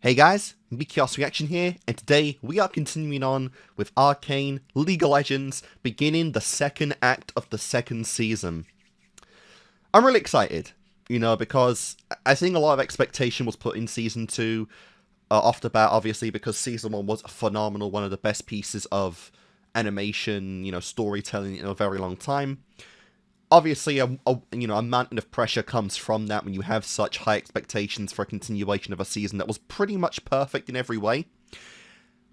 Hey guys, Kickassreaction here, and today we are continuing on with Arcane League of Legends, beginning the second act of the second season. I'm really excited, because I think a lot of expectation was put in season 2 off the bat, obviously, because season 1 was phenomenal, one of the best pieces of animation, storytelling in a very long time. Obviously, a mountain of pressure comes from that when you have such high expectations for a continuation of a season that was pretty much perfect in every way.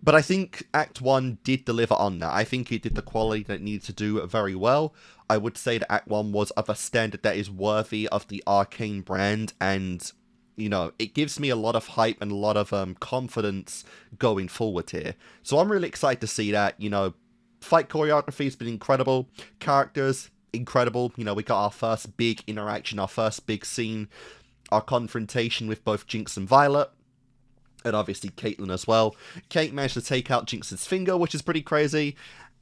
But I think Act 1 did deliver on that. I think it did the quality that it needed to do very well. I would say that Act 1 was of a standard that is worthy of the Arcane brand, and, it gives me a lot of hype and a lot of confidence going forward here. So I'm really excited to see that, fight choreography has been incredible, characters incredible. We got our first big interaction, our first big scene, our confrontation with both Jinx and Violet, and obviously Caitlyn as well. Kate managed to take out Jinx's finger, which is pretty crazy.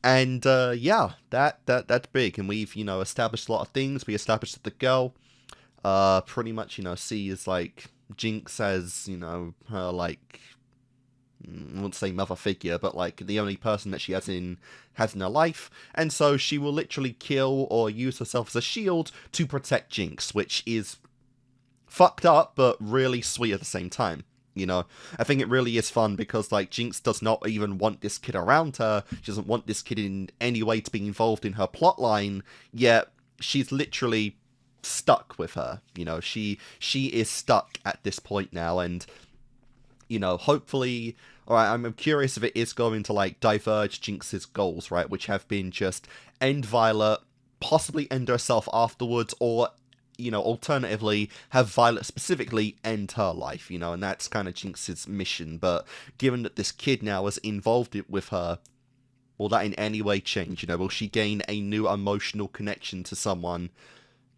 And yeah, that's big. And we've established a lot of things. We established that the girl pretty much sees like Jinx as her like, I won't say mother figure, but like the only person that she has in her life, and so she will literally kill or use herself as a shield to protect Jinx, which is fucked up but really sweet at the same time. I think it really is fun because like Jinx does not even want this kid around her. She doesn't want this kid in any way to be involved in her plotline, yet she's literally stuck with her. She is stuck at this point now, and hopefully, alright, I'm curious if it is going to, like, diverge Jinx's goals, right, which have been just end Violet, possibly end herself afterwards, or, alternatively, have Violet specifically end her life, and that's kind of Jinx's mission. But given that this kid now is involved with her, will that in any way change? Will she gain a new emotional connection to someone,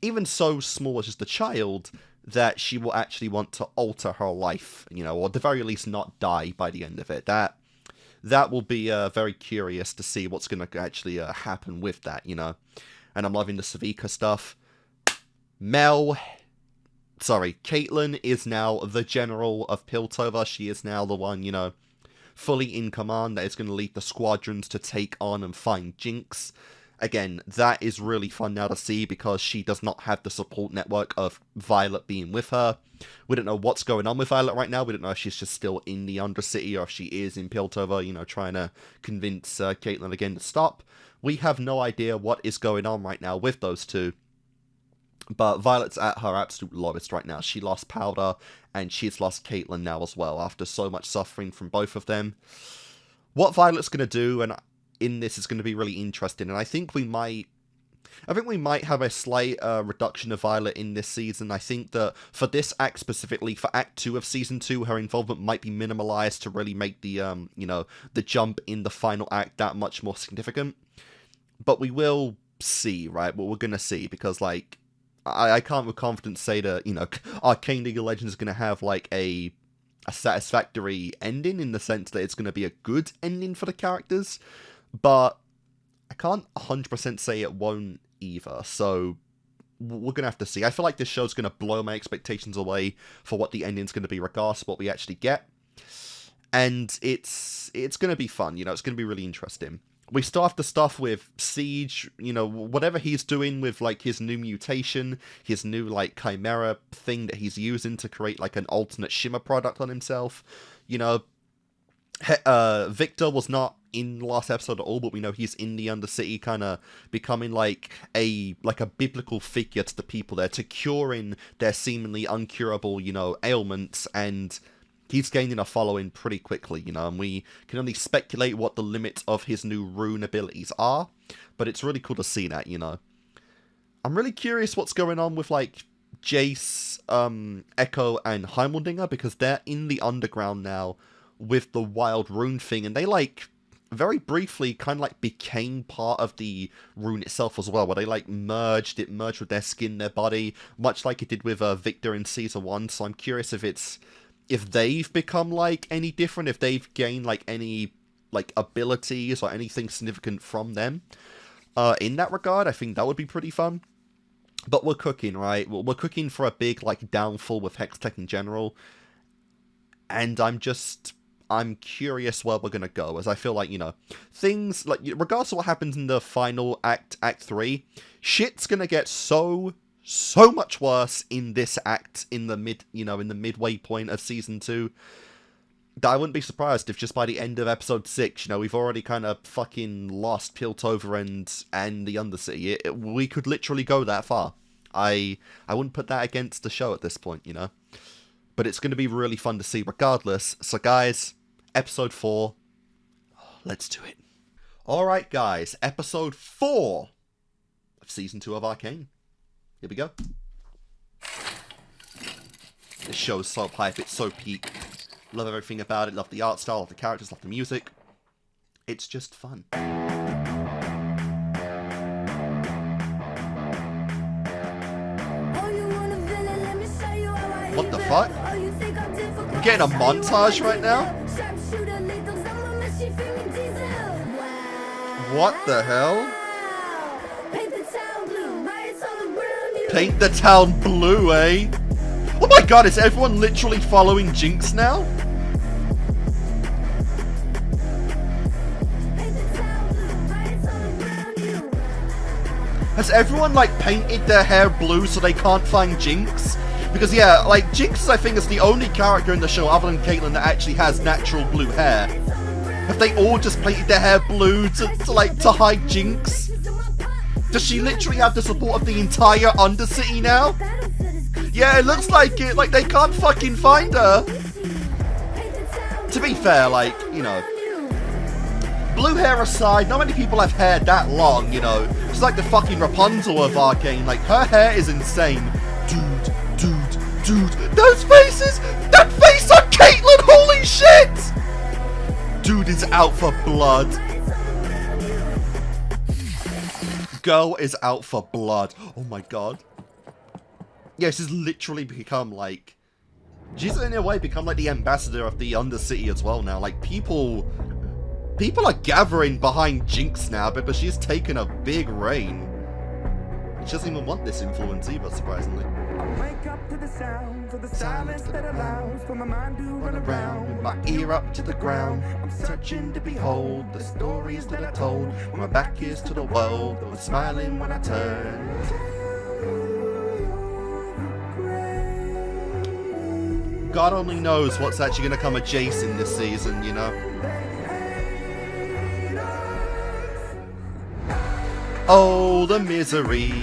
even so small as just a child, that she will actually want to alter her life, or at the very least not die by the end of it. That will be very curious to see what's going to actually happen with that, And I'm loving the Savika stuff. Caitlyn is now the general of Piltover. She is now the one, fully in command that is going to lead the squadrons to take on and find Jinx. Again, that is really fun now to see because she does not have the support network of Violet being with her. We don't know what's going on with Violet right now. We don't know if she's just still in the Undercity or if she is in Piltover, trying to convince Caitlyn again to stop. We have no idea what is going on right now with those two. But Violet's at her absolute lowest right now. She lost Powder and she's lost Caitlyn now as well after so much suffering from both of them. What Violet's going to do, and in this is going to be really interesting, and I think we might have a slight reduction of Violet in this season. I think that for this act specifically, for Act 2 of Season 2, her involvement might be minimalized to really make the, the jump in the final act that much more significant. But we will see, right? What we're going to see, because, like, I can't with confidence say that, Arcane League of Legends is going to have, like, a satisfactory ending in the sense that it's going to be a good ending for the characters. But I can't 100% say it won't either, so we're going to have to see. I feel like this show's going to blow my expectations away for what the ending's going to be regardless of what we actually get. And it's going to be fun, it's going to be really interesting. We still have the stuff with Siege, whatever he's doing with, like, his new mutation, his new, like, Chimera thing that he's using to create, like, an alternate Shimmer product on himself. Victor was not in the last episode at all, but we know he's in the Undercity, kind of becoming like a biblical figure to the people there, to curing their seemingly uncurable, ailments, and he's gaining a following pretty quickly, and we can only speculate what the limits of his new rune abilities are, but it's really cool to see that, I'm really curious what's going on with, like, Jace, Echo, and Heimeldinger, because they're in the underground now with the wild rune thing, and they, like, very briefly kind of, like, became part of the rune itself as well, where they, like, merged with their skin, their body, much like it did with Victor in Season 1, so I'm curious if they've become, like, any different, if they've gained, like, any, like, abilities or anything significant from them. In that regard, I think that would be pretty fun. But we're cooking, right? We're cooking for a big, like, downfall with Hextech in general. and I'm curious where we're gonna go, as I feel like, things, like, regardless of what happens in the final act, Act 3, shit's gonna get so much worse in this act, in the midway point of Season 2, that I wouldn't be surprised if just by the end of Episode 6, we've already kind of fucking lost Piltover and the Undercity. We could literally go that far. I wouldn't put that against the show at this point, But it's going to be really fun to see regardless. So guys, Episode 4, let's do it. Alright guys, Episode 4 of Season 2 of Arcane. Here we go. This show's so hype, it's so peak. Love everything about it, love the art style, love the characters, love the music. It's just fun. What the fuck? I'm getting a montage right now? What the hell? Paint the town blue, eh? Oh my god, is everyone literally following Jinx now? Has everyone, like, painted their hair blue so they can't find Jinx? Because, yeah, like, Jinx, I think, is the only character in the show, other than Caitlyn, that actually has natural blue hair. Have they all just painted their hair blue to hide Jinx? Does she literally have the support of the entire Undercity now? Yeah, it looks like it. Like, they can't fucking find her. To be fair, like, blue hair aside, not many people have hair that long, She's like the fucking Rapunzel of Arcane. Like, her hair is insane. Dude, those faces! That face on Caitlyn, holy shit! Dude is out for blood. Girl is out for blood. Oh my god. Yeah, she's literally become like... She's in a way become like the ambassador of the Undercity as well now. Like, people are gathering behind Jinx now because she's taken a big reign. She doesn't even want this influence either, surprisingly. I wake up to the sound of the silence that allows for my mind to run around with my ear up to the ground. I'm searching to behold the stories that I told when my back is to the world, but was smiling when I turned. God only knows what's actually going to come of Jason this season, Oh, the misery.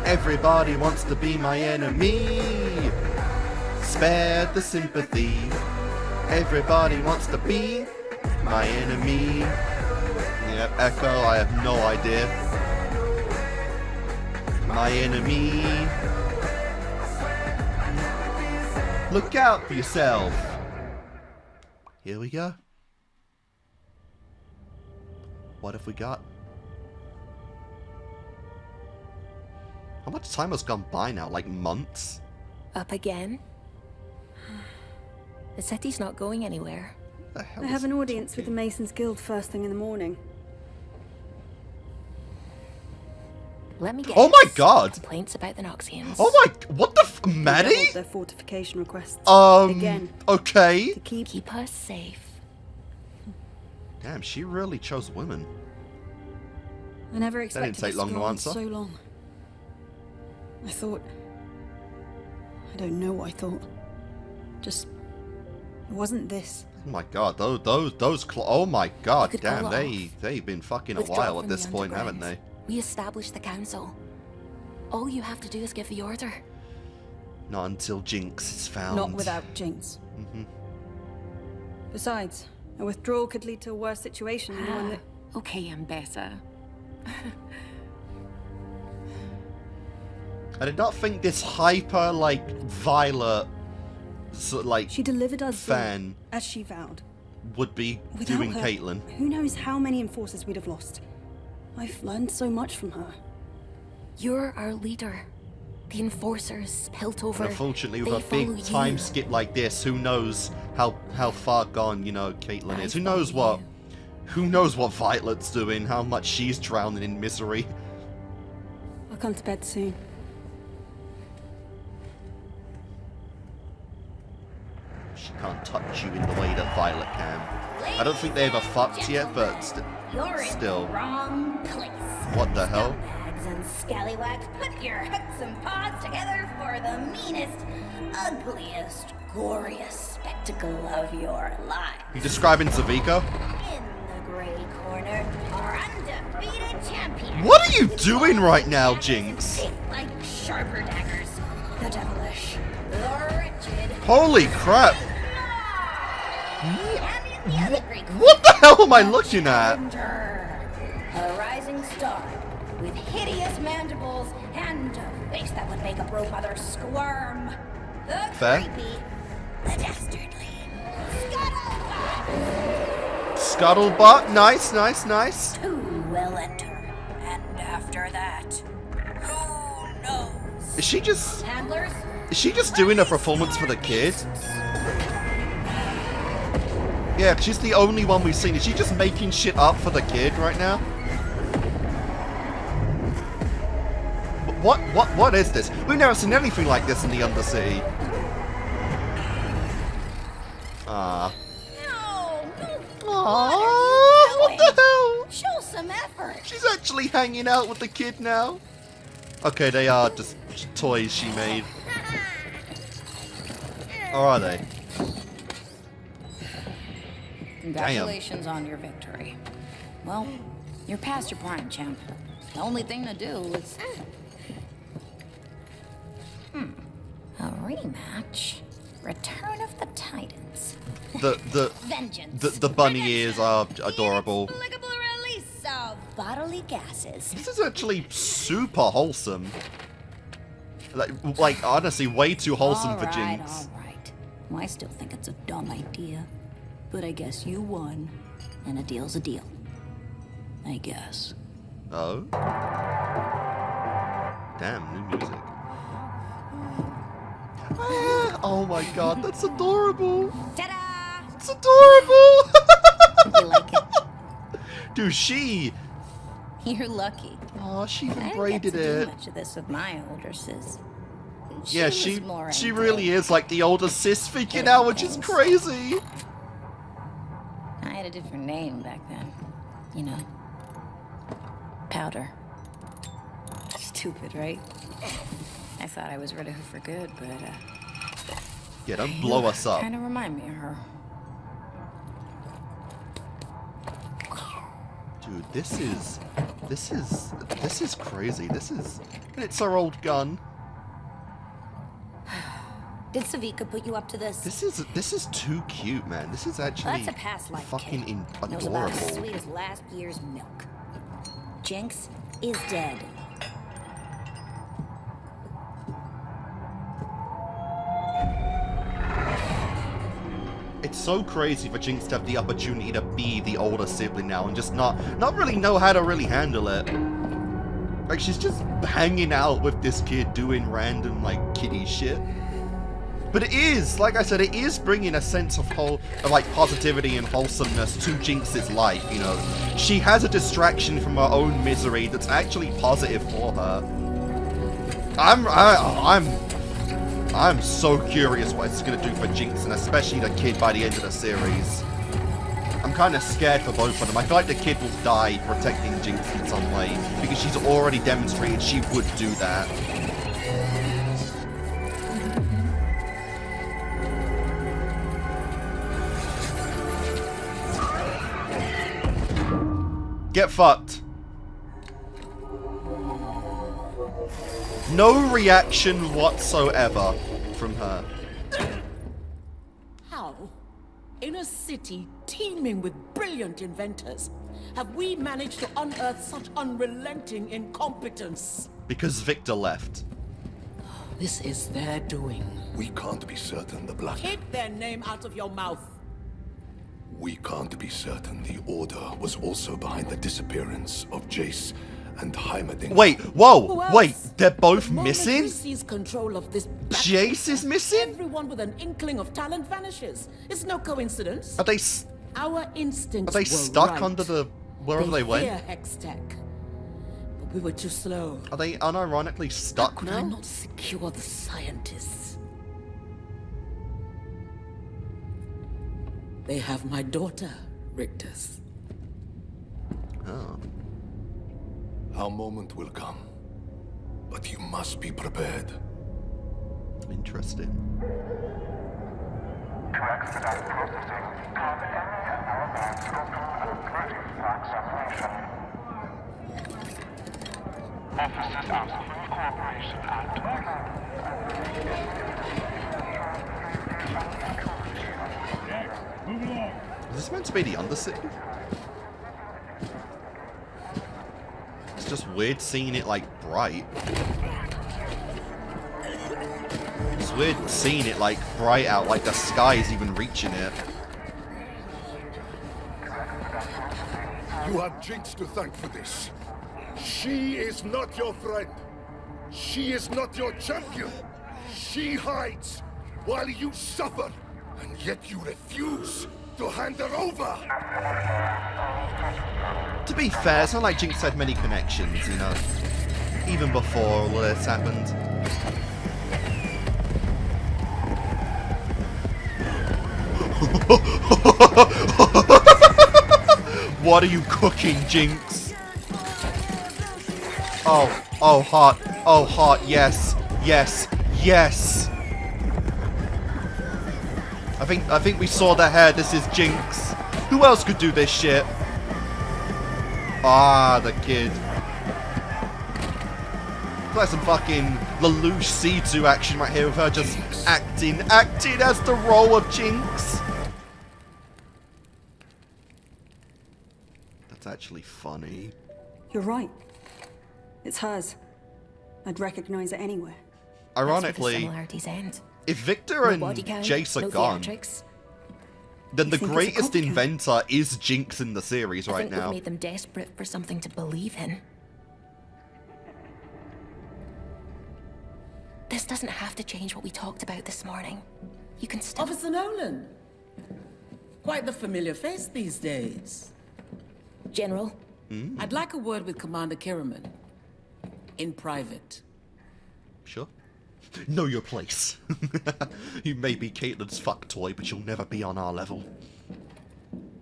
Everybody wants to be my enemy. Spare the sympathy. Everybody wants to be my enemy. Yep, Echo, I have no idea. My enemy. Look out for yourself. Here we go. What have we got? How much time has gone by now? Like months? Up again? The city's not going anywhere. The hell I have an audience with the Masons Guild first thing in the morning. Let me get Oh my god! Complaints about the Noxians. Oh my... What the Maddie? Their fortification requests. Again. Okay. To keep us safe. Damn, she really chose women. I never expected That didn't take long to answer. So long. I thought... I don't know what I thought. Just... It wasn't this. Oh my god, oh my god, damn, call they've been fucking a Withdraw while at from this the point, haven't underground. they? We established the council. All you have to do is give the order. Not until Jinx is found. Not without Jinx. Besides, a withdrawal could lead to a worse situation than the one that... Okay, I'm better. I did not think this hyper, like, Violet, like, She delivered us fan as she vowed. would be Without doing her, Caitlyn. Who knows how many enforcers we'd have lost. I've learned so much from her. You're our leader. The enforcers, Piltover, And unfortunately, with they a follow big time you. skip like this, who knows how far gone, Caitlyn is. I Who knows follow what... you. Who knows what Violet's doing, how much she's drowning in misery. I'll come to bed soon. She can't touch you in the way that Violet can. I don't think they ever fucked yet, but still. Wrong place. What the hell? Scumbags and scallywags, put your hooks and paws together for the meanest, ugliest, goriest spectacle of your life. You describing Zavika? In the gray corner, our undefeated champion. What are you doing right now, Jinx? Teeth like sharper daggers. The devilish, the wretched. Holy crap! And in the other gray corner, What the hell am I looking at? a rising star with hideous mandibles and a face that would make a bro mother squirm. The Fair. creepy, the dastardly, Scuttlebutt. Scuttlebutt, nice, nice, nice. Two will enter, and after that, who knows? Is she just Handlers, doing a performance for the kid? Yeah, she's the only one we've seen. Is she just making shit up for the kid right now? What is this? We've never seen anything like this in the Undercity. Ah. no, Aww, what the hell? show some effort. She's actually hanging out with the kid now. Okay, they are just toys she made. Or are they? Congratulations on your victory. Well, you're past your prime, champ. The only thing to do is... A rematch. Return of the Titans. Vengeance. The bunny ears are adorable. Inexplicable release of bodily gases. This is actually super wholesome. Like honestly, way too wholesome for Jinx. All right. Well, I still think it's a dumb idea. But I guess you won. And a deal's a deal. I guess. Oh. Damn, new music. Ah, oh my god, that's adorable. Ta-da! It's adorable. You like it? Dude, You're lucky. oh, she even I didn't get braided to do it. much of this with my older sis. Yeah, was she more she into really is like the older sis figure now, which is crazy. I had a different name back then. You know. Powder. Stupid, right? I thought I was rid of her for good, but Yeah, don't blow us up. kind of remind me of her. Dude, this is crazy. It's our old gun. Did Savika put you up to this? This is too cute, man. This is actually That's a past life, fucking kid. It was about as adorable. sweet as last year's milk. Jinx is dead. It's so crazy for Jinx to have the opportunity to be the older sibling now and just not really know how to really handle it. Like, she's just hanging out with this kid doing random, like, kiddie shit. But it is, like I said, it is bringing a sense of like, positivity and wholesomeness to Jinx's life, you know. She has a distraction from her own misery that's actually positive for her. I'm so curious what it's going to do for Jinx, and especially the kid by the end of the series. I'm kind of scared for both of them. I feel like the kid will die protecting Jinx in some way, because she's already demonstrated she would do that. Get fucked. No reaction whatsoever from her. How, in a city teeming with brilliant inventors, have we managed to unearth such unrelenting incompetence? Because Victor left. This is their doing. We can't be certain the Black... Keep their name out of your mouth. We can't be certain the Order was also behind the disappearance of Jace and Heimerdinger. Wait, Who whoa, else? wait, they're both The moment missing? we seize control of this Jace is missing? Everyone with an inkling of talent vanishes. It's no coincidence. Are they Our instincts are they were stuck right. under the wherever they Fear went? Hex Tech. But we were too slow. Are they unironically stuck Could I now? not secure the scientists? They have my daughter, Rictus. Oh. Our moment will come, but you must be prepared. Interesting. To expedite processing, have any and all banks go through a brief examination. Officers ask full cooperation Is this meant to be the Undercity? It's just weird seeing it like bright. It's weird seeing it like bright out, like the sky is even reaching it. You have Jinx to thank for this. She is not your friend. She is not your champion. She hides while you suffer, and yet you refuse to hand her over. To be fair, it's not like Jinx had many connections, you know, even before all of this happened. What are you cooking, Jinx? Oh, hot. Oh, hot. Yes, yes, yes. I think we saw the hair. This is Jinx. Who else could do this shit? Ah, the kid. Like some fucking Lelouch C2 action right here with her just acting as the role of Jinx. That's actually funny. You're right. It's hers. I'd recognize it anywhere. Ironically, similarities end. if Victor and Jace are gone, then the think it's a greatest copycat? inventor is Jinx in the series I right think now. we've made them desperate for something to believe in. This doesn't have to change what we talked about this morning. You can still... Officer Nolan. Quite the familiar face these days. General, I'd like a word with Commander Kiriman. In private. Sure. Know your place. You may be Caitlin's fuck toy, but you'll never be on our level.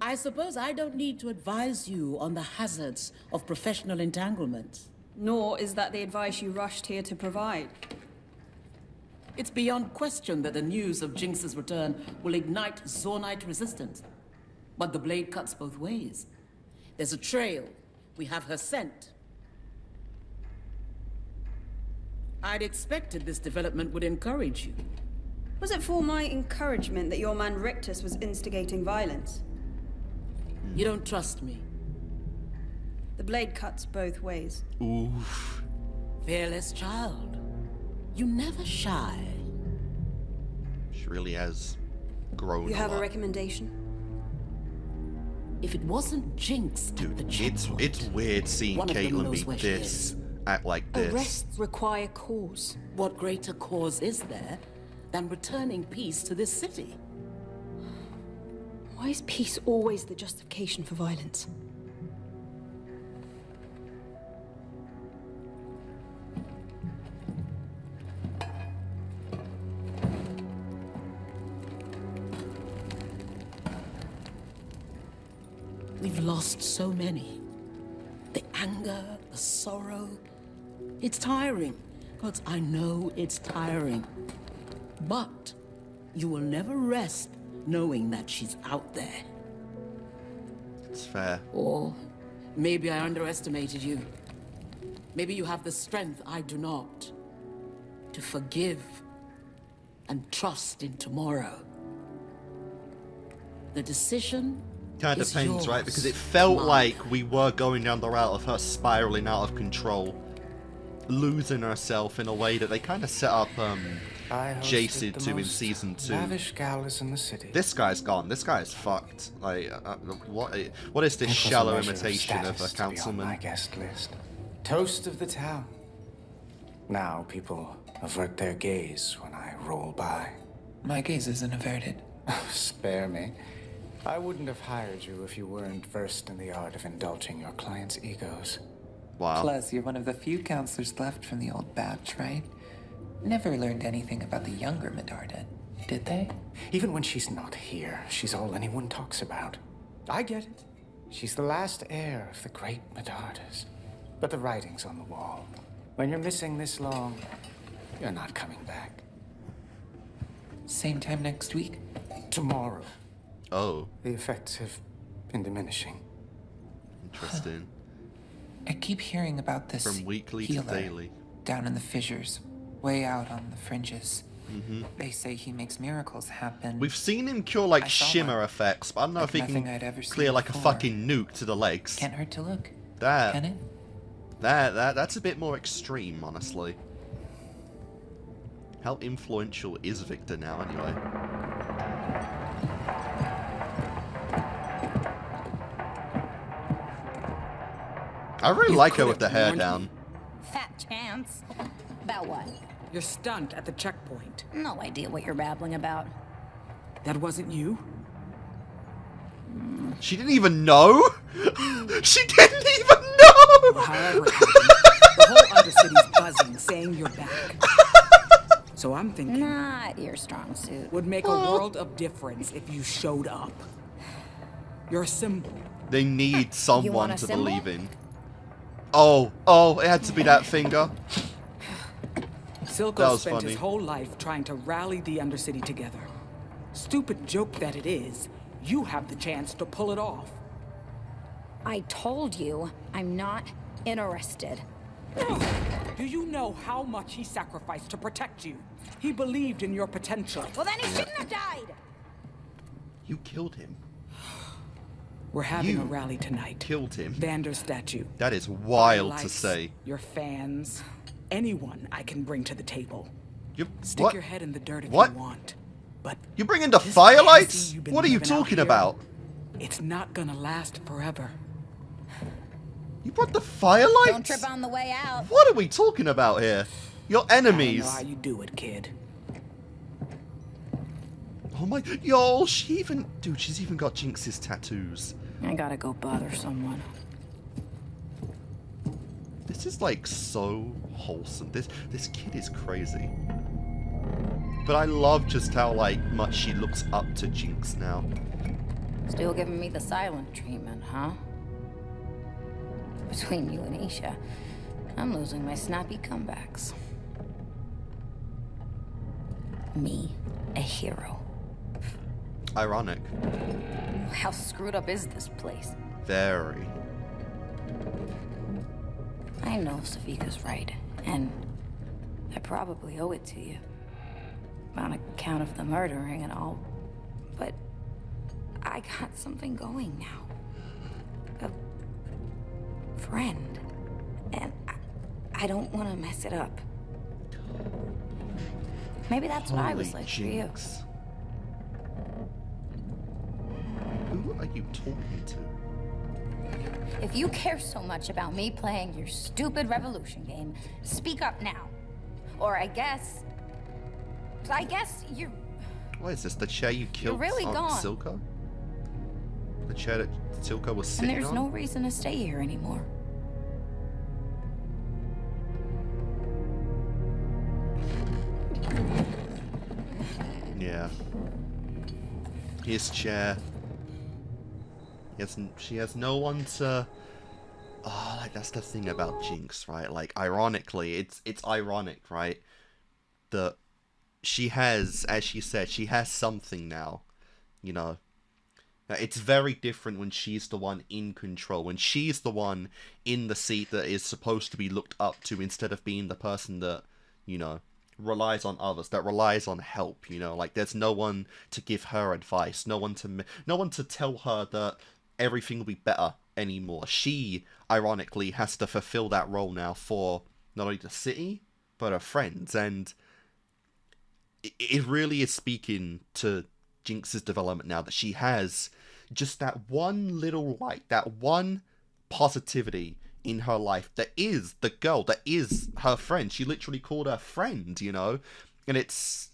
I suppose I don't need to advise you on the hazards of professional entanglement. Nor is that the advice you rushed here to provide. It's beyond question that the news of Jinx's return will ignite Zornite resistance. But the blade cuts both ways. There's a trail. We have her scent. I'd expected this development would encourage you. Was it for my encouragement that your man Rictus was instigating violence? You don't trust me. The blade cuts both ways. Oof. Fearless child. You never shy. She really has grown You have a a lot. recommendation? If it wasn't Jinx at the Dude, checkpoint, it's weird seeing one of them Caitlyn knows be where she this, is. act like this. Arrests require cause. What greater cause is there than returning peace to this city? Why is peace always the justification for violence? We've lost so many. The anger, the sorrow. It's tiring. Gods, I know it's tiring. But you will never rest knowing that she's out there. It's fair. Or maybe I underestimated you. Maybe you have the strength I do not. To forgive and trust in tomorrow. The decision Kind of is depends, yours, right? Because it felt Commander. like we were going down the route of her spiraling out of control, losing herself in a way that they kind of set up Jason to in season 2. Lavish galas in the city. This guy's gone. This guy's fucked. Like, what is this It was a shallow measure imitation of status a to be on councilman? my guest list. Toast of the town. Now people avert their gaze when I roll by. My gaze isn't averted. Spare me. I wouldn't have hired you if you weren't versed in the art of indulging your clients' egos. Wow. Plus, you're one of the few counselors left from the old batch, right? Never learned anything about the younger Medarda, Did they? Even when she's not here, she's all anyone talks about. I get it. She's the last heir of the great Medardas. But the writing's on the wall. When you're missing this long, you're not coming back. Same time next week? Tomorrow. Oh. The effects have been diminishing. Interesting. I keep hearing about this From weekly healer to daily. down in the fissures, way out on the fringes. Mm-hmm. They say he makes miracles happen. We've seen him cure like I saw shimmer one. effects, but I don't know Like if he nothing I'd can ever seen clear like a before. fucking nuke to the legs. Can't hurt to look. That Can it? that's a bit more extreme, honestly. How influential is Victor now, anyway? I really like her with the hair down. Fat chance. About what? You're stunned at the checkpoint. No idea what you're babbling about. That wasn't you? She didn't even know? She didn't even know! However it happened, the whole Undercity's buzzing, saying you're back. So I'm thinking... Not your strong suit. Would make a world of difference if you showed up. You're a symbol. They need someone want a to symbol? believe in. Oh, it had to be that finger. Silco That was spent funny. his whole life trying to rally the Undercity together. Stupid joke that it is, you have the chance to pull it off. I told you, I'm not interested. Do you know how much he sacrificed to protect you? He believed in your potential. Well, then he shouldn't have died. You killed him. We're having You a rally tonight. Killed him. Vander's statue. That is wild to Lights, say. Your fans, anyone I can bring to the table. You, Stick what? your head in the dirt if What? you want. But You bring in the this firelights? fantasy you've been What are you living out talking here, about? It's not gonna last forever. You brought the firelights? Don't trip on the way out. What are we talking about here? Your I don't enemies. know how you do it, kid. Oh my, yo, she's even got Jinx's tattoos. I gotta go bother someone. This is like so wholesome. This kid is crazy. But I love just how like much she looks up to Jinx now. Still giving me the silent treatment, huh? Between you and Isha, I'm losing my snappy comebacks. Me, a hero. Ironic. How screwed up is this place? Very. I know Savika's right, and I probably owe it to you. On account of the murdering and all, but I got something going now. A friend. And I don't want to mess it up. Maybe that's what I was like for you. Jinx. Who are you talking to? If you care so much about me playing your stupid revolution game, speak up now. Or I guess you're... What is this? The chair you killed really on gone. Silco? The chair that Silco was And sitting there's on? no reason to stay here anymore. Yeah. His chair. She has no one to... Oh, like, that's the thing about Jinx, right? Like, ironically, it's ironic, right? That she has, as she said, she has something now, you know? It's very different when she's the one in control, when she's the one in the seat that is supposed to be looked up to instead of being the person that, you know, relies on others, that relies on help, you know? Like, there's no one to give her advice, no one to tell her that everything will be better anymore. She, ironically, has to fulfill that role now for not only the city, but her friends, and it really is speaking to Jinx's development now that she has just that one little light, that one positivity in her life that is the girl, that is her friend. She literally called her friend, you know? And it's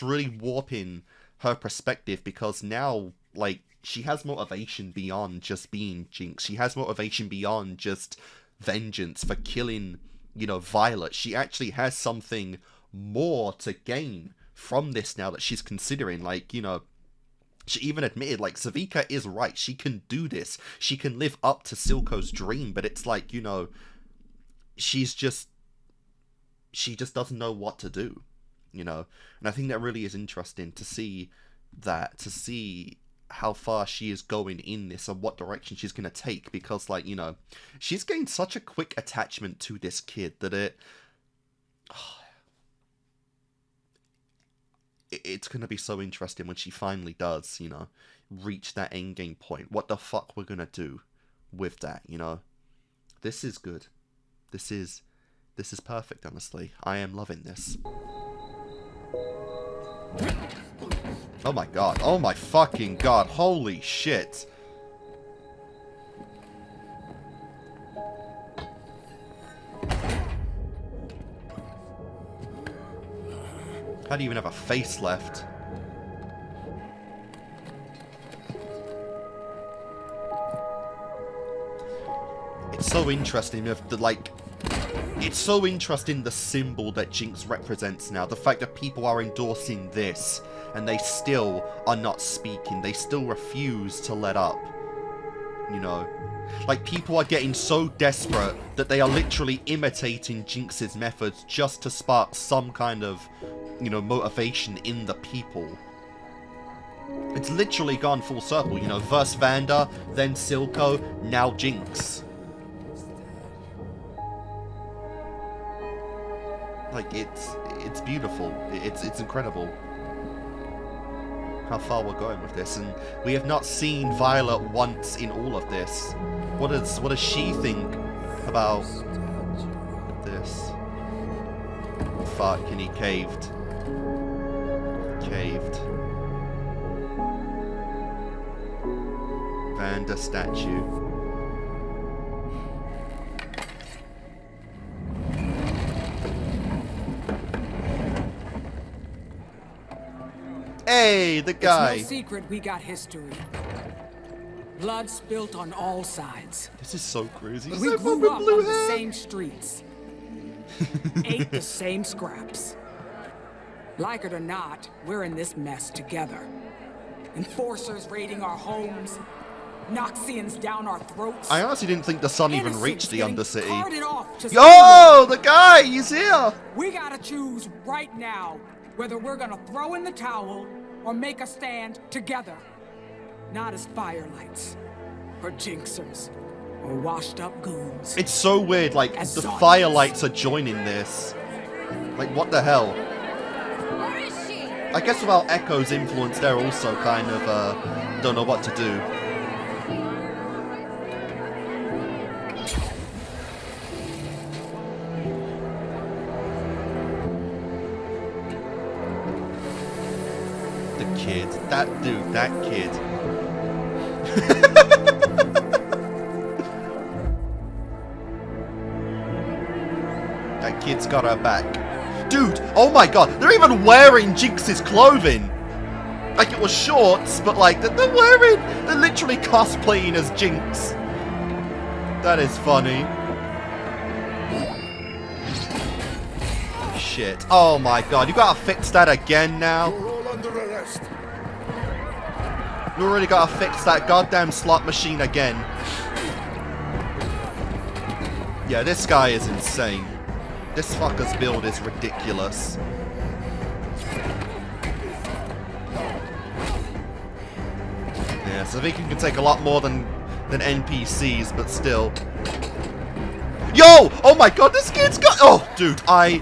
really warping her perspective because now, like, she has motivation beyond just being Jinx. She has motivation beyond just vengeance for killing, you know, Violet. She actually has something more to gain from this now that she's considering. Like, you know, she even admitted, like, Savika is right. She can do this. She can live up to Silco's dream, but it's like, you know, she just doesn't know what to do, you know. And I think that really is interesting to see how far she is going in this and what direction she's going to take, because, like, you know, she's gained such a quick attachment to this kid that it's going to be so interesting when she finally does, you know, reach that endgame point. What the fuck we're going to do with that, you know? This is good. This is perfect, honestly. I am loving this. Oh my god. Oh my fucking god. Holy shit. How do you even have a face left? It's so interesting if the, like... It's so interesting the symbol that Jinx represents now. The fact that people are endorsing this, and they still are not speaking. They still refuse to let up. You know? Like, people are getting so desperate that they are literally imitating Jinx's methods just to spark some kind of, you know, motivation in the people. It's literally gone full circle, you know. First Vanda, then Silco, now Jinx. Like, it's beautiful. It's incredible how far we're going with this, and we have not seen Violet once in all of this. What does she think about this? Fuck, and he caved. Vanda statue. Hey, the guy. It's no secret we got history. Blood spilt on all sides. This is so crazy. We grew up on the same streets. Ate the same scraps. Like it or not, we're in this mess together. Enforcers raiding our homes. Noxians down our throats. I honestly didn't think the sun even reached the Undercity. Yo, the guy, he's here. We gotta choose right now whether we're gonna throw in the towel or make a stand together. Not as firelights, or jinxers, or washed up goons. It's so weird, like, the firelights are joining this. Like, what the hell? Where is she? I guess without Echo's influence, they're also kind of, don't know what to do. That dude, that kid. That kid's got her back. Dude, oh my god, they're even wearing Jinx's clothing. Like, it was shorts, but like, they're literally cosplaying as Jinx. That is funny. Shit. Oh my god, you gotta fix that again now? We already gotta fix that goddamn slot machine again. Yeah, this guy is insane. This fucker's build is ridiculous. Yeah, Savika can take a lot more than NPCs, but still. Yo! Oh my god, this kid's got... Oh, dude, I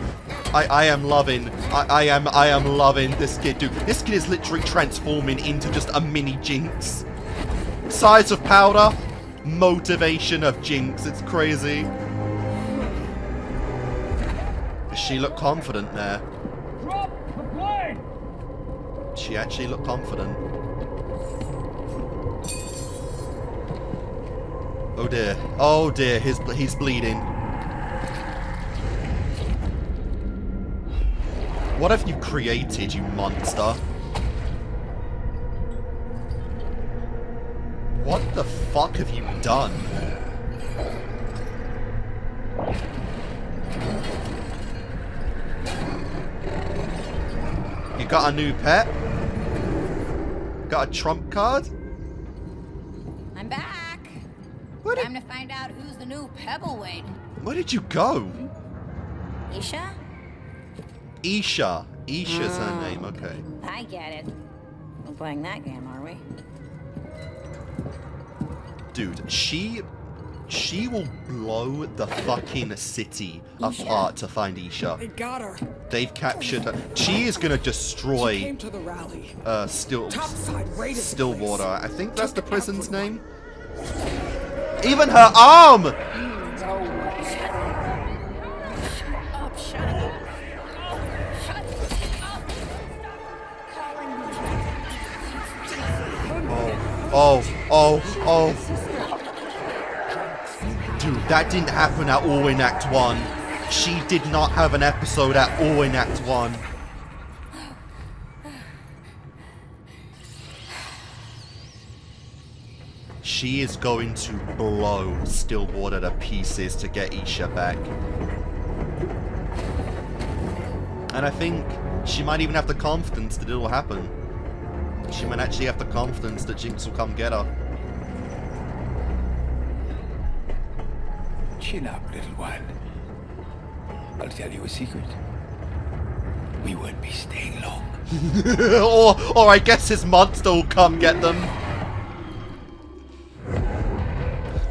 am loving this kid, dude. This kid is literally transforming into just a mini Jinx. Size of powder, motivation of Jinx. It's crazy. She looked confident there. She actually looked confident. Oh dear. Oh dear, he's bleeding. What have you created, you monster? What the fuck have you done? You got a new pet? Got a trump card? I'm back. Time to find out who's the new Pebbleweight. Where did you go? Isha? Isha. Isha's her name, okay. I get it. We're playing that game, are we? Dude, she will blow the fucking city apart to find Isha. They got her. They've captured her. She is gonna destroy She came to the rally. Stillwater. I think that's the prison's name. Even her arm! Oh. Dude, that didn't happen at all in Act 1. She did not have an episode at all in Act 1. She is going to blow Stillwater to pieces to get Isha back. And I think she might even have the confidence that it'll happen. She might actually have the confidence that Jinx will come get her. Chin up, little one. I'll tell you a secret. We won't be staying long. or I guess his monster will come get them.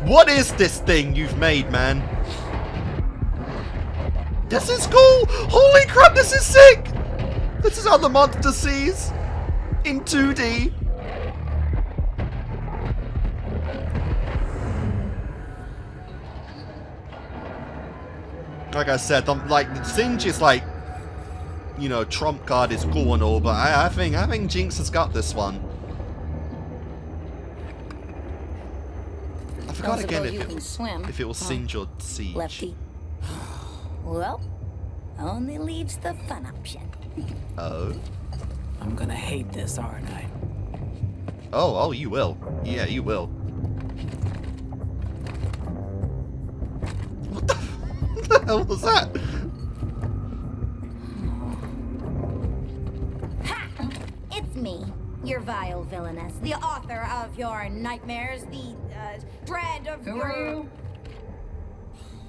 What is this thing you've made, man? This is cool! Holy crap, this is sick! This is how the monster sees. In 2D. Like I said, like Singe is like, you know, trump card is cool and all, but I think Jinx has got this one. I forgot again if it was Singe or Siege. Lefty. Well, only leaves the fun option. Oh. I'm gonna hate this, aren't I? Oh, you will. Yeah, you will. What the hell was that? Ha! It's me, your vile villainess, the author of your nightmares, the dread of Who are you?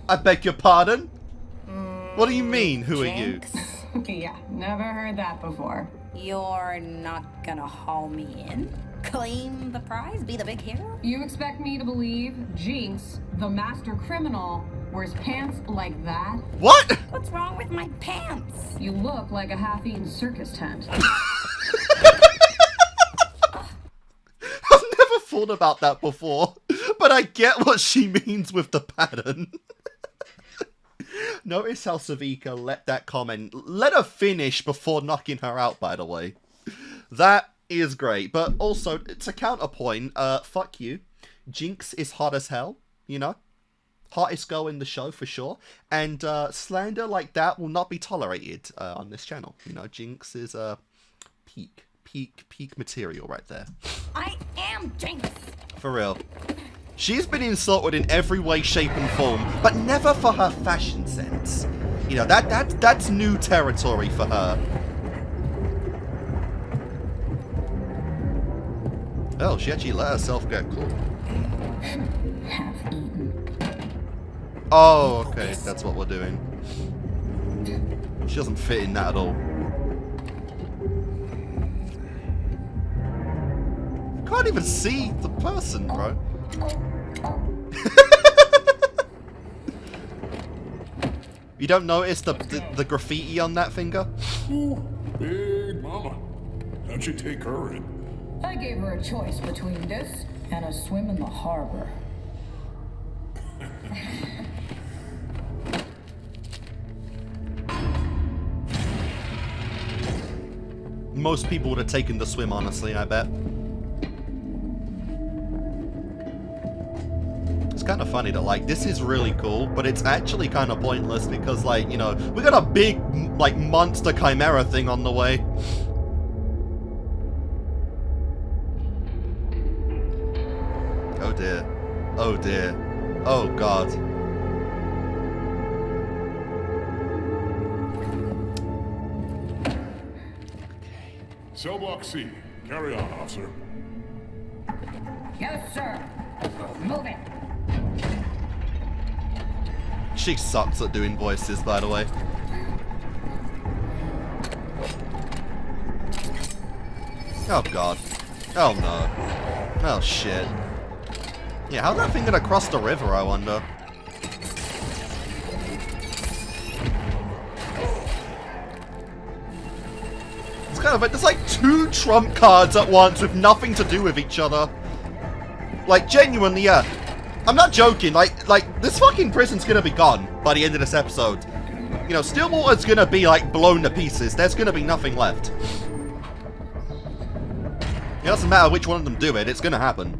I beg your pardon? What do you mean, who Jinx? are you? Yeah, never heard that before. You're not gonna haul me in? Claim the prize? Be the big hero? You expect me to believe Jinx, the master criminal, wears pants like that? What? What's wrong with my pants? You look like a half-eaten circus tent. I've never thought about that before, but I get what she means with the pattern. Notice how Savika let that comment, let her finish before knocking her out, by the way. That is great, but also, to counterpoint, fuck you. Jinx is hot as hell, you know? Hottest girl in the show, for sure. And slander like that will not be tolerated on this channel. You know, Jinx is peak material right there. I am Jinx! For real. She's been insulted in every way, shape, and form, but never for her fashion sense. You know, that's new territory for her. Oh, she actually let herself get caught. Oh, okay, that's what we're doing. She doesn't fit in that at all. Can't even see the person, bro. You don't notice the graffiti on that finger? Ooh, big mama. How'd you take her in? I gave her a choice between this and a swim in the harbor. Most people would have taken the swim, honestly, I bet. It's kind of funny that, like, this is really cool, but it's actually kind of pointless because, like, you know, we got a big, like, monster chimera thing on the way. Oh dear. Oh dear. Oh god. Okay. Cell block C. Carry on, officer. Yes, sir. Move it. She sucks at doing voices, by the way. Oh god. Oh no. Oh shit. Yeah, how's that thing gonna cross the river, I wonder? It's kind of like, there's like 2 trump cards at once with nothing to do with each other. Like, genuinely, yeah. I'm not joking, like, this fucking prison's gonna be gone by the end of this episode. You know, Stillwater's gonna be, like, blown to pieces. There's gonna be nothing left. It doesn't matter which one of them do it, it's gonna happen.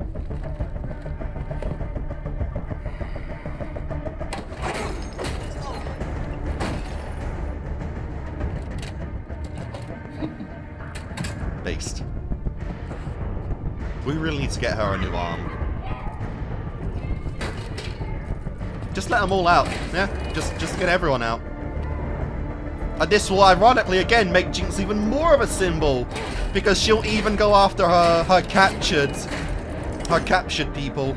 Based. We really need to get her a new arm. Just let them all out. Yeah, just get everyone out. And this will ironically again make Jinx even more of a symbol, because she'll even go after her captured people.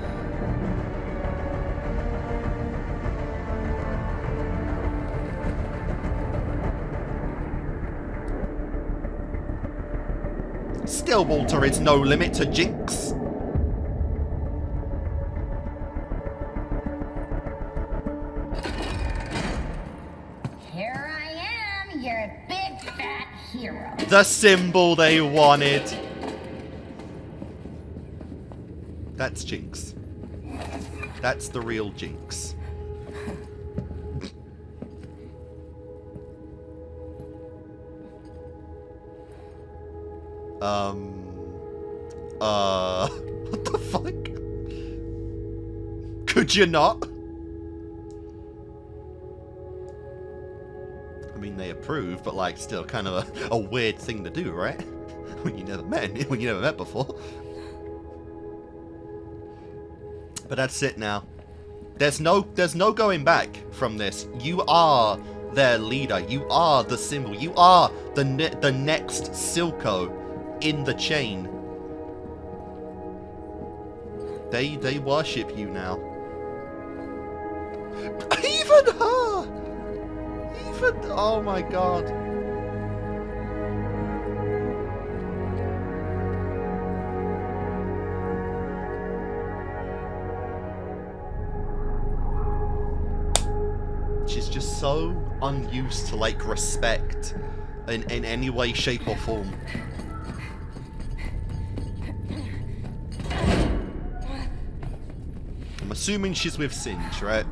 Stillwater is no limit to Jinx. Here I am, your big fat hero. The symbol they wanted. That's Jinx. That's the real Jinx. What the fuck? Could you not? I mean, they approve, but like, still kind of a weird thing to do, right? When you never met before. But that's it now. There's no going back from this. You are their leader. You are the symbol. You are the next Silco in the chain. They worship you now. Even her! Even... oh my god. She's just so unused to, like, respect in any way, shape, or form. I'm assuming she's with Singe, right?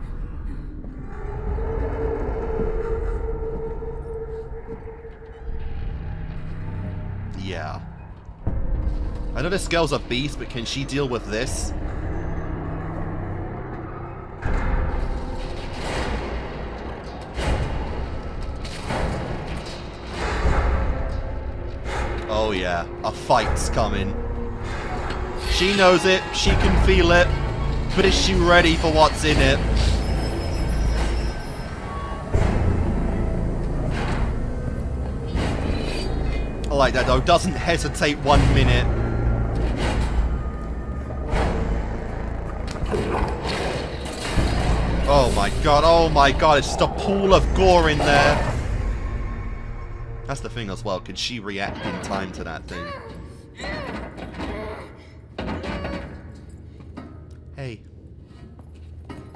Yeah. I know this girl's a beast, but can she deal with this? Oh yeah, a fight's coming. She knows it, she can feel it, but is she ready for what's in it? I like that though, doesn't hesitate 1 minute. Oh my god, it's just a pool of gore in there. That's the thing as well, could she react in time to that thing? Hey.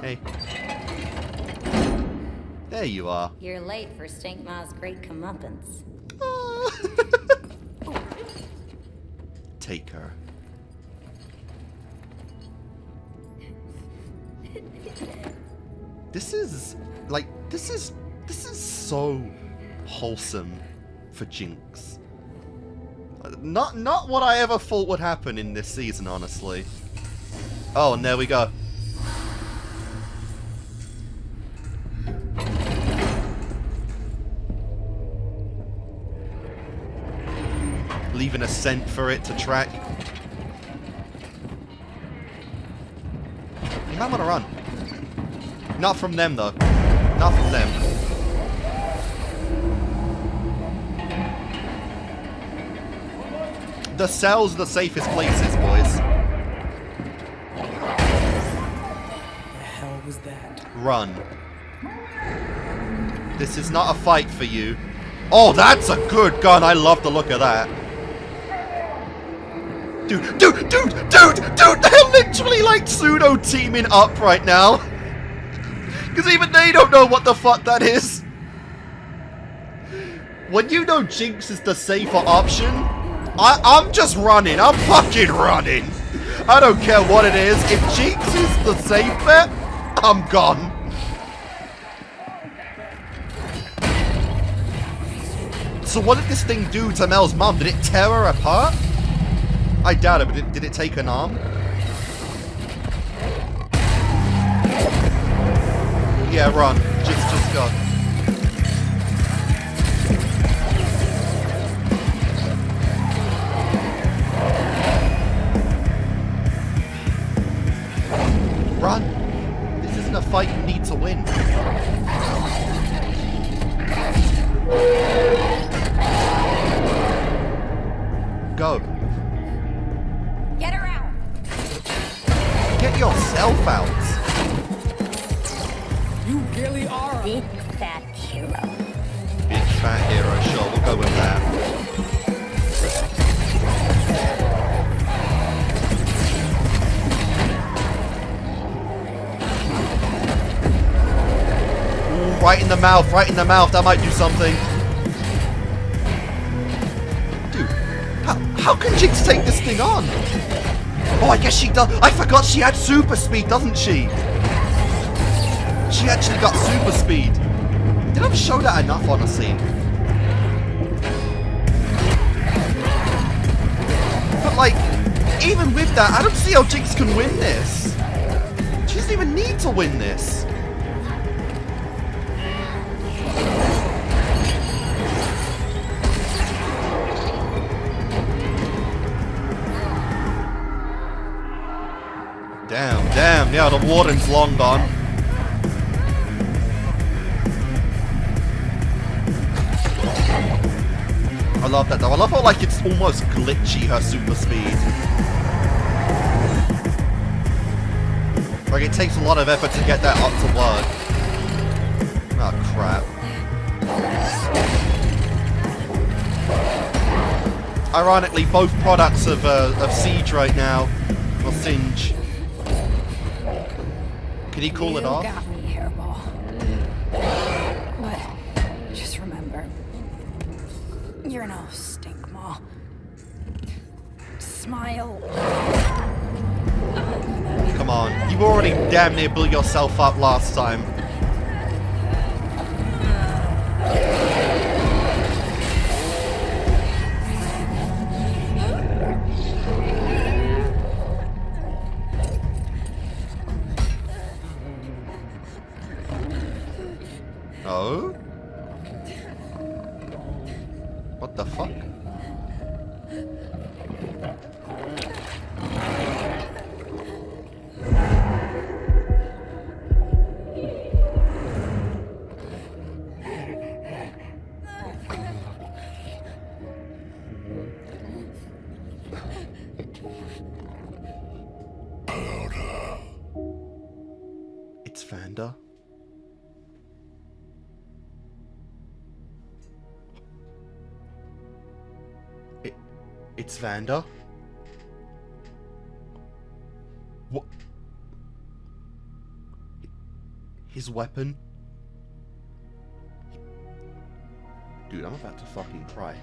Hey. There you are. You're late for Stinkma's great comeuppance. Take her. This is so wholesome for Jinx. Not what I ever thought would happen in this season, honestly. Oh, and there we go. Leaving a scent for it to track. I'm gonna run. Not from them, though. Not from them. The cells are the safest places, boys. The hell was that? Run. This is not a fight for you. Oh, that's a good gun. I love the look of that. Dude, they're literally like pseudo teaming up right now. Because even they don't know what the fuck that is. When you know Jinx is the safer option, I'm just running. I'm fucking running. I don't care what it is. If Jinx is the safe bet, I'm gone. So what did this thing do to Mel's mum? Did it tear her apart? I doubt it, but did it take an arm? Yeah, run. Just go. Run. This isn't a fight you need to win. Go. Get her out. Get yourself out. You really are Big fat hero. Big fat hero, sure, we'll go with that. Ooh, right in the mouth, that might do something. Dude, how can Jinx take this thing on? Oh, I guess she does. I forgot she had super speed, doesn't she? She actually got super speed. They don't show that enough, honestly. But like, even with that, I don't see how Jinx can win this. She doesn't even need to win this. Damn, yeah, the warden's long gone. I love that though. I love how like it's almost glitchy, her super speed. Like it takes a lot of effort to get that up to work. Oh crap. Ironically, both products of Siege right now. Or Singe. Can he call it off? You got me, Hairball. But just remember, you're no stinkball. Smile. Come on, you already damn near blew yourself up last time. Oh? What the fuck? It's Vanda. It's Vanda. What? His weapon? Dude, I'm about to fucking cry.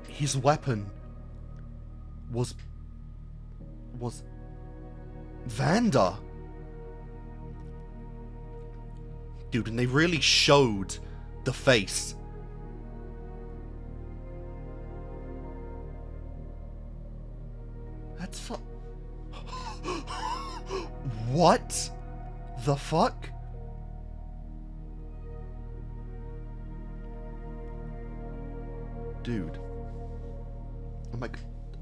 His weapon was Vanda. Dude, and they really showed the face. That's what the fuck? Dude. I'm like,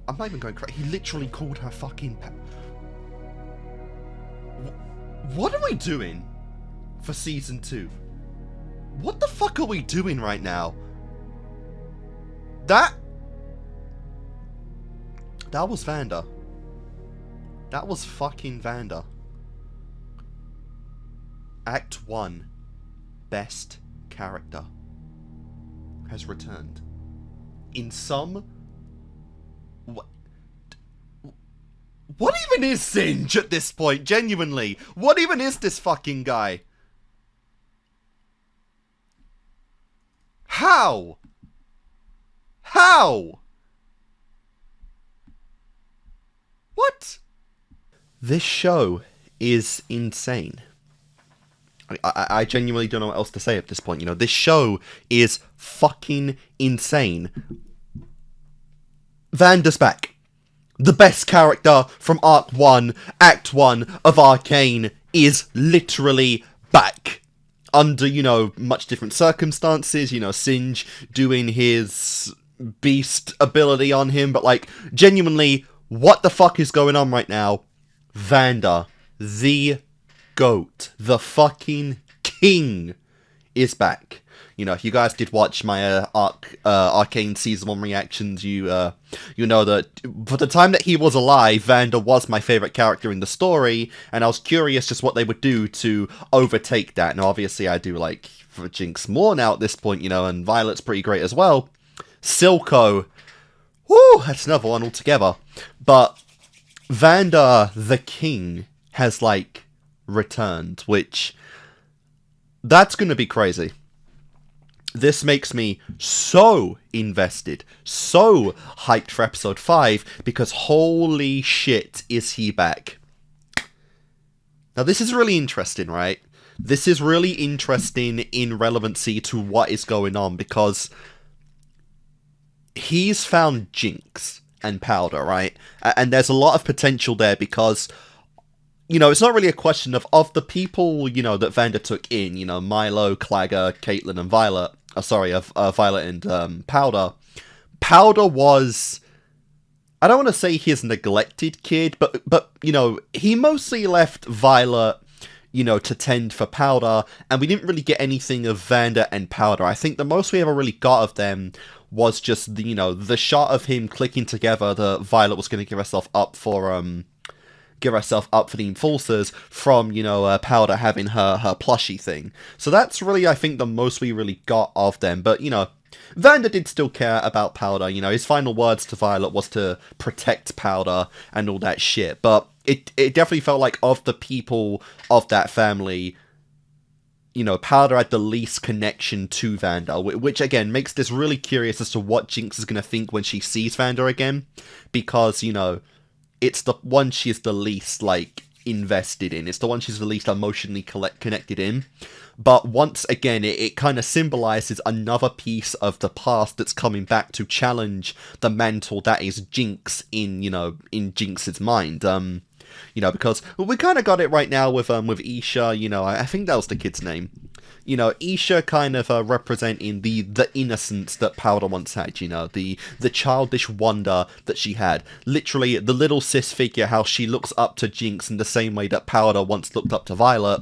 I'm not even going crazy. He literally called her fucking What are we doing for season 2? What the fuck are we doing right now? That was Vanda. That was fucking Vanda. Act 1, best character, has returned. In some... What even is Singe at this point, genuinely? What even is this fucking guy? How? How? What? This show is insane. I genuinely don't know what else to say at this point. You know, this show is fucking insane. Vanda's back. The best character from Arc 1, Act 1 of Arcane is literally back. Under, you know, much different circumstances. You know, Singe doing his beast ability on him. But, like, genuinely, what the fuck is going on right now? Vanda, the GOAT, the fucking king, is back. You know, if you guys did watch my Arcane Season 1 reactions, you know that for the time that he was alive, Vanda was my favourite character in the story, and I was curious just what they would do to overtake that. Now, obviously, I do like for Jinx more now at this point, you know, and Violet's pretty great as well. Silco, whoo, that's another one altogether. But Vanda, the king, has, like, returned, which, that's gonna be crazy. This makes me so invested, so hyped for episode 5, because holy shit is he back. Now this is really interesting, right? This is really interesting in relevancy to what is going on, because he's found Jinx and Powder, right? And there's a lot of potential there, because, you know, it's not really a question of the people, you know, that Vanda took in, you know, Milo, Clagger, Caitlyn, and Violet. Violet and Powder. Powder was, I don't want to say his neglected kid, but you know, he mostly left Violet, you know, to tend for Powder, and we didn't really get anything of Vanda and Powder. I think the most we ever really got of them was just the, you know, the shot of him clicking together that Violet was going to give herself up for the Enforcers from, you know, Powder having her plushie thing. So that's really, I think, the most we really got of them. But, you know, Vanda did still care about Powder. You know, his final words to Violet was to protect Powder and all that shit. But it definitely felt like of the people of that family, you know, Powder had the least connection to Vanda, which, again, makes this really curious as to what Jinx is going to think when she sees Vanda again. Because, you know, it's the one she's the least, like, invested in. It's the one she's the least emotionally connected in. But once again, it kind of symbolizes another piece of the past that's coming back to challenge the mantle that is Jinx in, you know, in Jinx's mind. You know, because we kind of got it right now with Isha, you know, I think that was the kid's name. You know, Isha kind of representing the innocence that Powder once had, you know, the childish wonder that she had. Literally, the little sis figure, how she looks up to Jinx in the same way that Powder once looked up to Violet.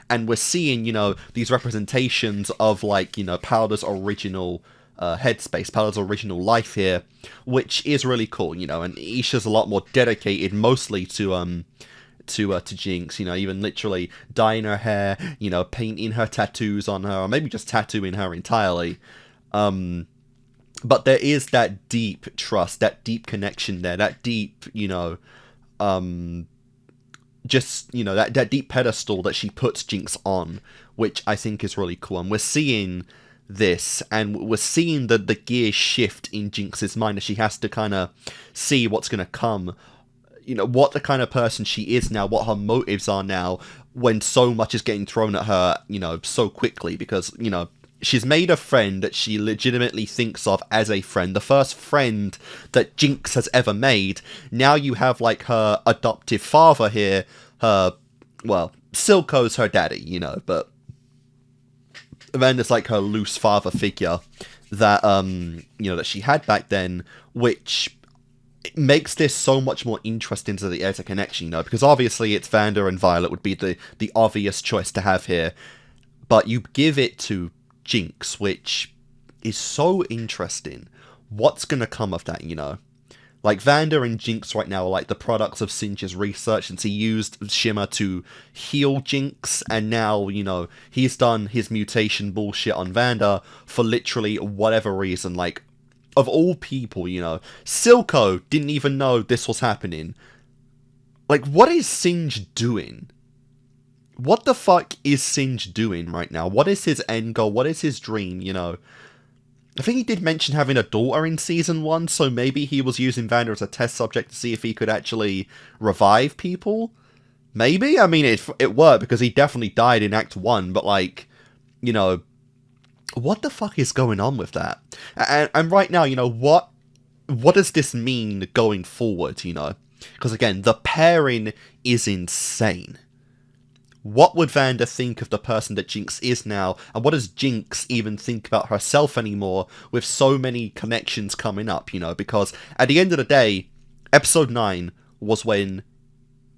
And we're seeing, you know, these representations of, like, you know, Powder's original headspace, Powder's original life here, which is really cool, you know, and Isha's a lot more dedicated mostly to Jinx, you know, even literally dyeing her hair, you know, painting her tattoos on her, or maybe just tattooing her entirely. But there is that deep trust, that deep connection there, that deep, you know, just, you know, that deep pedestal that she puts Jinx on, which I think is really cool. And we're seeing this, and we're seeing the gear shift in Jinx's mind as she has to kind of see what's going to come, you know, what the kind of person she is now, what her motives are now, when so much is getting thrown at her, you know, so quickly, because, you know, she's made a friend that she legitimately thinks of as a friend, the first friend that Jinx has ever made. Now you have, like, her adoptive father here, well, Silco's her daddy, you know, but then there's, like, her loose father figure that, you know, that she had back then, which makes this so much more interesting to the interconnection, you know, because obviously it's Vanda and Violet would be the obvious choice to have here, but you give it to Jinx, which is so interesting. What's gonna come of that, you know? Like, Vander and Jinx right now are like the products of Singe's research, since he used Shimmer to heal Jinx, and now, you know, he's done his mutation bullshit on Vander for literally whatever reason. Like, of all people, you know, Silco didn't even know this was happening. Like, what is Singe doing? What the fuck is Singe doing right now? What is his end goal? What is his dream, you know? I think he did mention having a daughter in Season 1, so maybe he was using Vander as a test subject to see if he could actually revive people? Maybe? I mean, it worked, because he definitely died in Act 1, but, like, you know, what the fuck is going on with that? And right now, you know, what does this mean going forward, you know? Because, again, the pairing is insane. What would Vander think of the person that Jinx is now, and what does Jinx even think about herself anymore with so many connections coming up, you know? Because at the end of the day, Episode 9 was when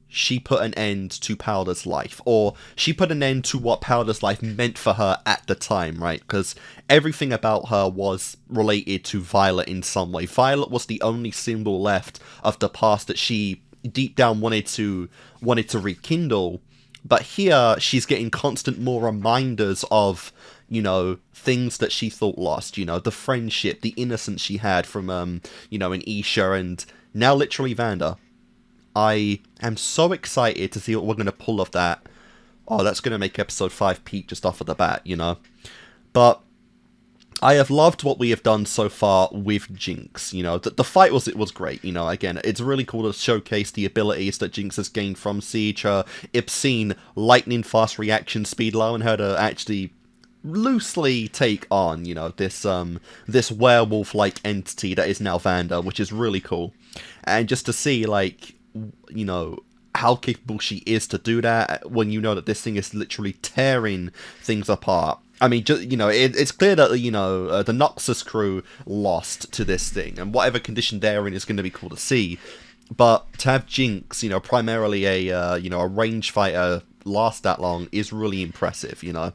she put an end to Powder's life, or she put an end to what Powder's life meant for her at the time, right? Because everything about her was related to Violet in some way. Violet was the only symbol left of the past that she deep down wanted to rekindle. But here, she's getting constant more reminders of, you know, things that she thought lost, you know, the friendship, the innocence she had from, you know, an Isha, and now literally Vander. I am so excited to see what we're going to pull of that. Oh, that's going to make Episode 5 peak just off of the bat, you know. But I have loved what we have done so far with Jinx, you know. The fight was great, you know. Again, it's really cool to showcase the abilities that Jinx has gained from Siege, her obscene lightning fast reaction speed, allowing her to actually loosely take on, you know, this werewolf-like entity that is now Vander, which is really cool. And just to see, like, you know, how capable she is to do that when you know that this thing is literally tearing things apart. I mean, just, you know, it's clear that, you know, the Noxus crew lost to this thing, and whatever condition they're in is going to be cool to see. But to have Jinx, you know, primarily you know, a range fighter last that long is really impressive, you know.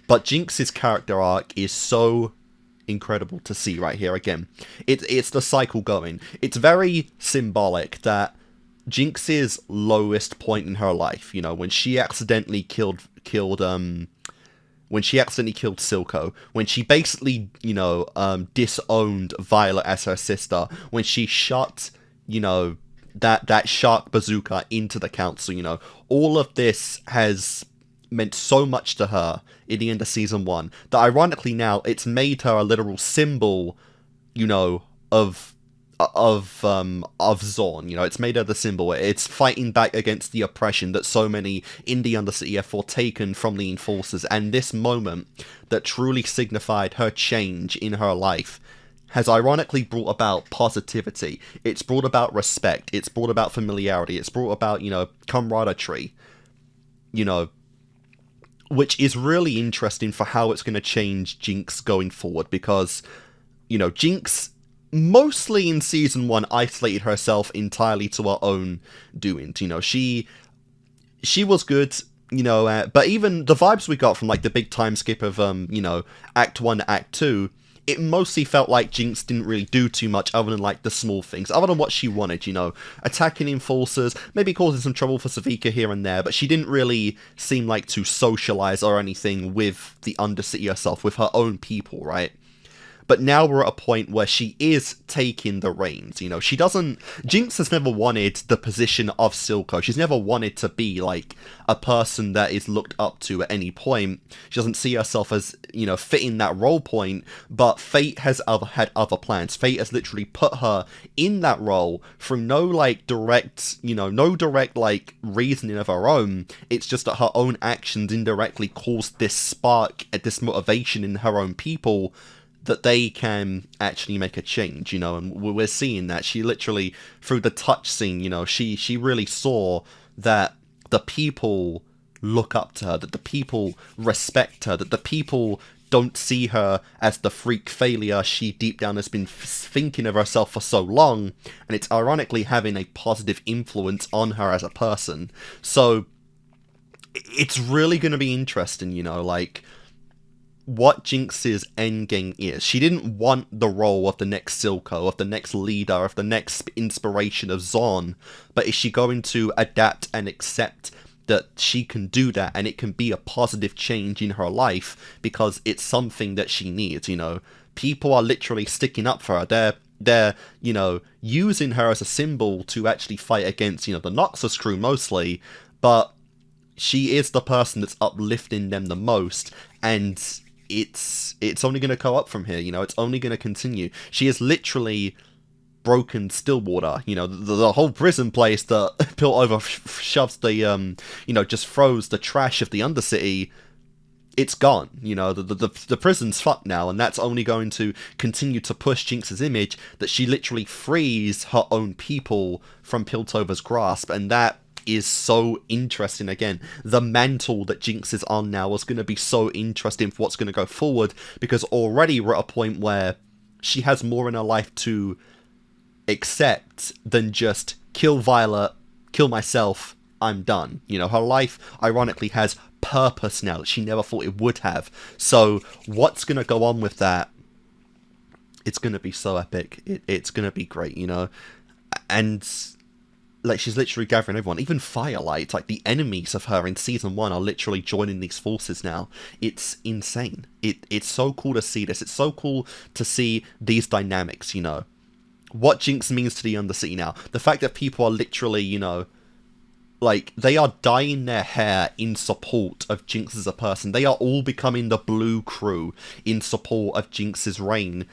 But Jinx's character arc is so incredible to see right here again. It's the cycle going. It's very symbolic that Jinx's lowest point in her life, you know, when she accidentally killed Silco, when she basically, you know, disowned Violet as her sister, when she shot, you know, that shark bazooka into the council, you know, all of this has meant so much to her in the end of Season 1 that ironically now it's made her a literal symbol, you know, of Zorn, you know. It's made her the symbol. It's fighting back against the oppression that so many in the Undercity have foretaken from the Enforcers, and this moment that truly signified her change in her life has ironically brought about positivity. It's brought about respect. It's brought about familiarity. It's brought about, you know, camaraderie, you know, which is really interesting for how it's going to change Jinx going forward, because, you know, Jinx mostly in Season 1 isolated herself entirely to her own doings. You know, she was good, you know, but even the vibes we got from, like, the big time skip of, you know, Act 1 to Act 2, it mostly felt like Jinx didn't really do too much other than, like, the small things, other than what she wanted, you know, attacking Enforcers, maybe causing some trouble for Savika here and there, but she didn't really seem like to socialize or anything with the Undercity herself, with her own people, right? But now we're at a point where she is taking the reins, you know. Jinx has never wanted the position of Silco. She's never wanted to be, like, a person that is looked up to at any point. She doesn't see herself as, you know, fitting that role point, but Fate has had other plans. Fate has literally put her in that role through no direct reasoning of her own. It's just that her own actions indirectly caused this spark, this motivation in her own people, that they can actually make a change, you know, and we're seeing that. She literally, through the touch scene, you know, she really saw that the people look up to her, that the people respect her, that the people don't see her as the freak failure she deep down has been thinking of herself for so long, and it's ironically having a positive influence on her as a person. So it's really going to be interesting, you know, like, what Jinx's endgame is. She didn't want the role of the next Silco, of the next leader, of the next inspiration of Zon, but is she going to adapt and accept that she can do that and it can be a positive change in her life because it's something that she needs, you know? People are literally sticking up for her. They're, you know, using her as a symbol to actually fight against, you know, the Noxus crew mostly, but she is the person that's uplifting them the most, and it's only going to go up from here, you know, it's only going to continue. She is literally broken Stillwater, you know, the whole prison place that Piltover shoves the, you know, just throws the trash of the Undercity. It's gone, you know, the prison's fucked now, and that's only going to continue to push Jinx's image, that she literally frees her own people from Piltover's grasp, and that is so interesting. Again, the mantle that Jinx is on now is going to be so interesting for what's going to go forward, because already we're at a point where she has more in her life to accept than just kill Violet, kill myself, I'm done. You know, her life, ironically, has purpose now that she never thought it would have. So what's going to go on with that? It's going to be so epic. It's going to be great, you know? And like, she's literally gathering everyone. Even Firelight, like the enemies of her in Season 1 are literally joining these forces now. It's insane. It's so cool to see this. It's so cool to see these dynamics, you know? What Jinx means to the Undercity now. The fact that people are literally, you know, like, they are dyeing their hair in support of Jinx as a person. They are all becoming the blue crew in support of Jinx's reign.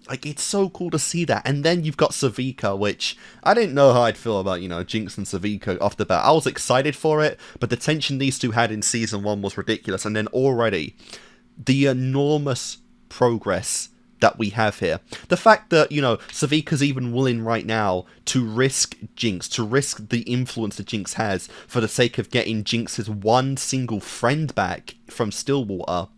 Like, it's so cool to see that. And then you've got Savika, which I didn't know how I'd feel about, you know, Jinx and Savika off the bat. I was excited for it, but the tension these two had in Season 1 was ridiculous. And then already, the enormous progress that we have here. The fact that, you know, Savika's even willing right now to risk Jinx, to risk the influence that Jinx has for the sake of getting Jinx's one single friend back from Stillwater.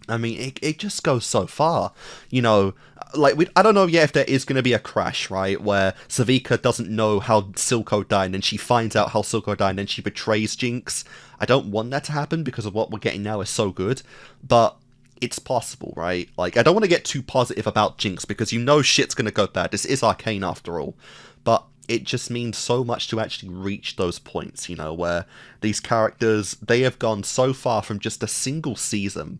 I mean, it just goes so far, you know. Like, I don't know yet if there is going to be a crash, right, where Savika doesn't know how Silco died, and then she finds out how Silco died, and then she betrays Jinx. I don't want that to happen, because of what we're getting now is so good, but it's possible, right? Like, I don't want to get too positive about Jinx, because you know shit's going to go bad. This is Arcane after all. But it just means so much to actually reach those points, you know, where these characters, they have gone so far from just a single season.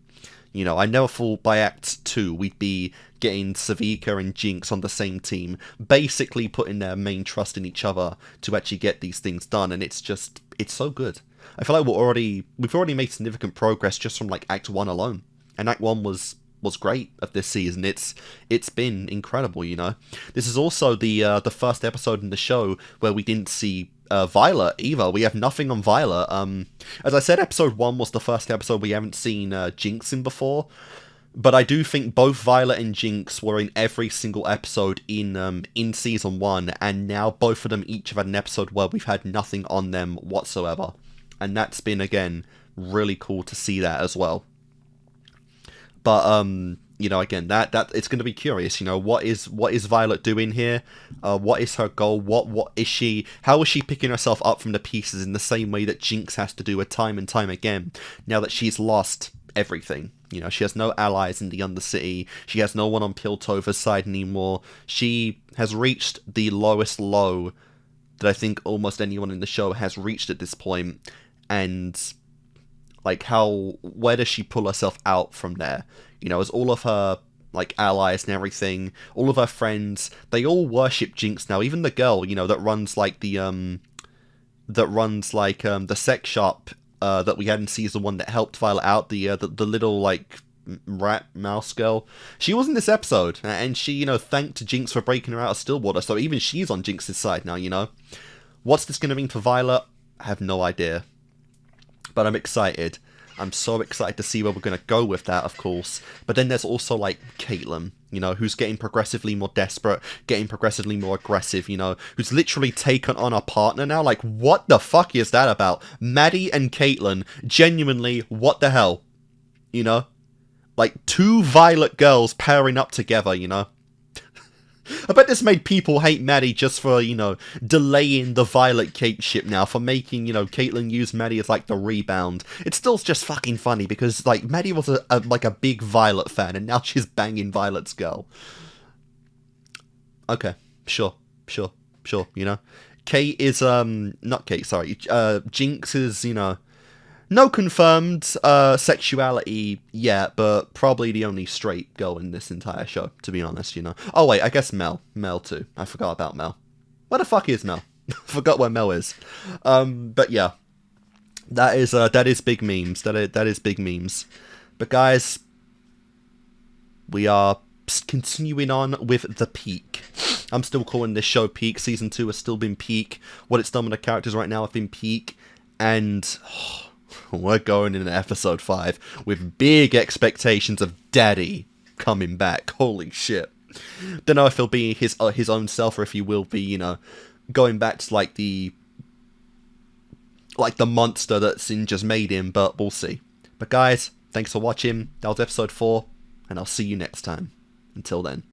You know, I never thought by Act 2 we'd be getting Savika and Jinx on the same team, basically putting their main trust in each other to actually get these things done, and it's just, it's so good. I feel like we've already made significant progress just from, like, Act 1 alone. And Act 1 was great of this season. It's been incredible, you know. This is also the first episode in the show where we didn't see Violet either. We have nothing on Violet. As I said, episode 1 was the first episode we haven't seen Jinx in before. But I do think both Violet and Jinx were in every single episode in Season 1. And now both of them each have had an episode where we've had nothing on them whatsoever. And that's been, again, really cool to see that as well. But, you know, again, that it's going to be curious, you know, what is Violet doing here? What is her goal? What is she, how is she picking herself up from the pieces in the same way that Jinx has to do it time and time again, now that she's lost everything? You know, she has no allies in the Undercity, she has no one on Piltover's side anymore, she has reached the lowest low that I think almost anyone in the show has reached at this point, and like, where does she pull herself out from there? You know, as all of her, like, allies and everything, all of her friends, they all worship Jinx now. Even the girl, you know, that runs, like, the sex shop, that we had in Season 1 that helped Violet out, the little, like, rat mouse girl. She was in this episode, and she, you know, thanked Jinx for breaking her out of Stillwater, so even she's on Jinx's side now, you know. What's this going to mean for Violet? I have no idea. But I'm excited. I'm so excited to see where we're going to go with that, of course. But then there's also, like, Caitlyn, you know, who's getting progressively more desperate, getting progressively more aggressive, you know, who's literally taken on a partner now. Like, what the fuck is that about? Maddie and Caitlyn, genuinely, what the hell? You know? Like, two Violet girls pairing up together, you know? I bet this made people hate Maddie just for, you know, delaying the Violet Kate ship now, for making, you know, Caitlyn use Maddie as, like, the rebound. It's still just fucking funny, because, like, Maddie was like a big Violet fan, and now she's banging Violet's girl. Okay, sure, you know. Kate is, not Kate, sorry, Jinx is, you know, no confirmed sexuality yet, but probably the only straight girl in this entire show, to be honest, you know. Oh wait, I guess Mel too. I forgot about Mel. Where the fuck is Mel? Forgot where Mel is. But yeah, that is big memes. That is big memes. But guys, we are continuing on with the peak. I'm still calling this show peak. Season 2 has still been peak. What it's done with the characters right now have been peak, and we're going in episode 5 with big expectations of Daddy coming back. Holy shit. Don't know if he'll be his own self, or if he will be, you know, going back to like the monster that Sin just made him, but we'll see. But guys, thanks for watching. That was episode 4, and I'll see you next time. Until then.